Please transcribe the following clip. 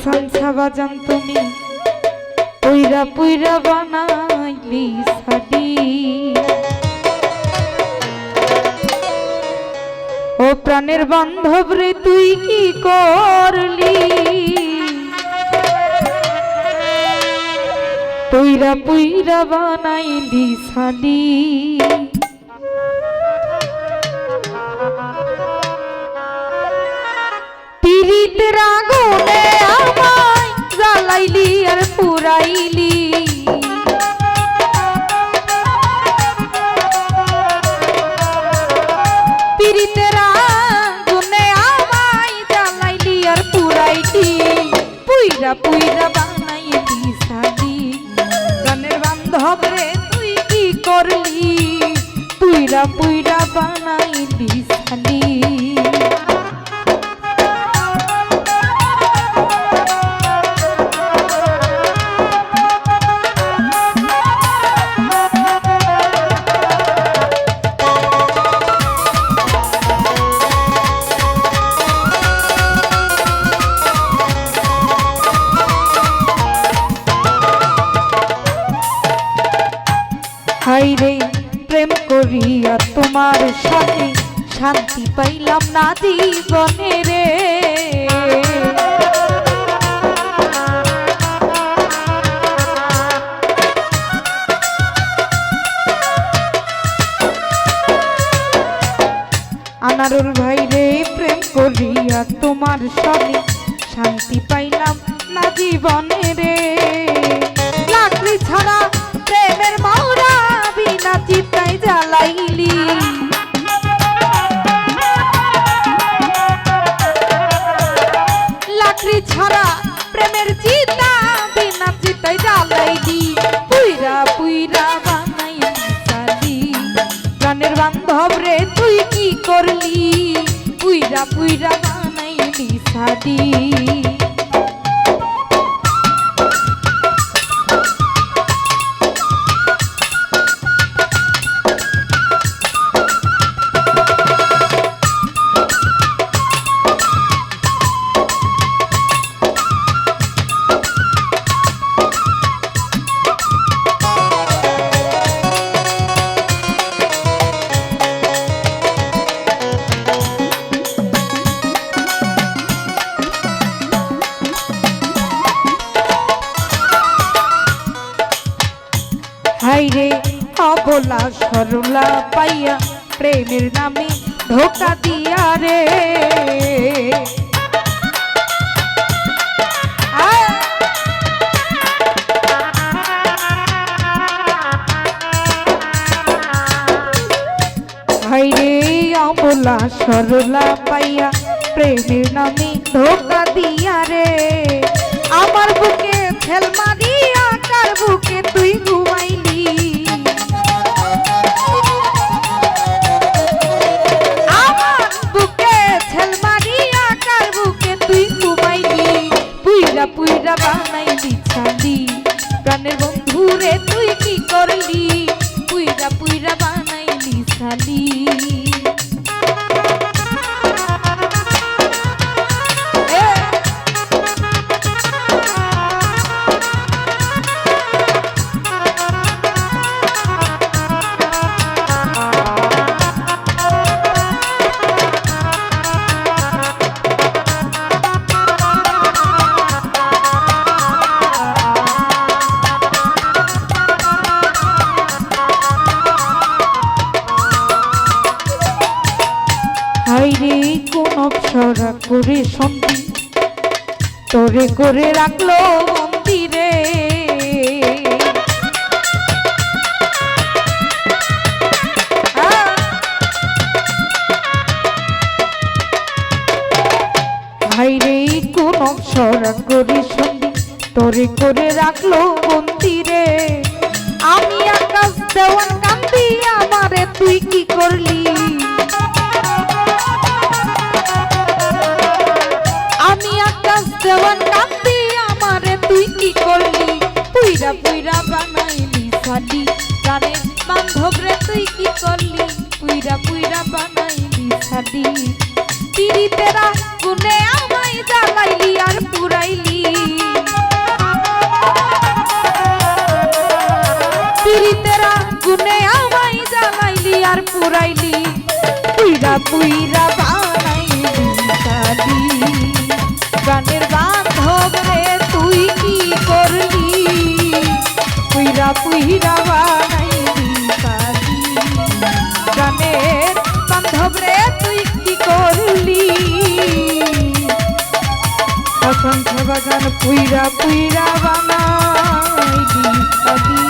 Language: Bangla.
সালসা বাজান তুমি পুইরা পুইরা বানাইলি সাডি। ও প্রাণের বান্ধব রে তুই কি করলি, পুইরা পুইরা বানাইলি সাডি। পিরিতের আগুনে আমায় জ্বালাইলি আর পুরাইলি, পিরিতের আগুনে আমায় জ্বালাইলি আর পুরাইলি, পুইরা পুইরা বানাইলি সাডি। প্রাণের বান্ধব রে তুই কি করলি, পুইরা পুইরা বানাইলি সাডি। হাইরে প্রেম করিয়া তোমার সাথে শান্তি পাইলাম না জীবনে রে। আনারুল ভাই রে প্রেম করিয়া তোমার সাথে শান্তি পাইলাম না জীবনে রে। লাকড়ি ছাড়া প্রেমের মাওরা বিনা চিতায় জ্বালাইলি, লাকড়ি ছাড়া প্রেমের চিতা বিনা চিতায় জ্বালাইলি, পুইরা পুইরা বানাইলি সাডি। প্রাণের বান্ধব রে তুই কি করলি, পুইরা পুইরা বানাইলি সাডি। হাইরে অবলা সরলা পাইয়া প্রেমের নামে ধোকা দিয়া রে। হাইরে অবলা সরলা পাইয়া প্রেমের নামে ধোকা দিয়া রে। আমার বুকে ছেল মারিয়া কার বুকে তুই ঘুমাইলি, আমার বুকে ছেল মারিয়া কার বুকে তুই ঘুমাইলি, পুইরা পুইরা বানাইলি সাডি। প্রাণের বন্ধু রে তুই কি করলি, পুইরা পুইরা বানাইলি সাডি। হাইরে কোন অপসরা করে সন্ধি তোরে করে রাখলো মন্দিরে। হাইরে কোন অপসরা করে সন্ধি তোরে করে রাখলো মন্দিরে। আমি আকাশ দেওয়ান কান্দি আমারে তুই কি করলি, আমি আকাশ দেওয়ান কান্দি আমারে তুই কি করলি, পুইরা পুইরা বানাইলি সাডি। প্রাণের বান্ধব রে তুই কি করলি, পুইরা পুইরা বানাইলি সাডি। পিরিতেরা গুনে আমায় জ্বালাইলি আর পুরাইলি, পুইরা বানাইলি শাদি প্রাণের বান্ধব রে তুই কি করলি পুইরা পুইরা বানাইলি শাদি প্রাণের বান্ধব রে তুই কি করলি অসংখ্য বাগান পুইরা পুইরা বানাইলি শাদি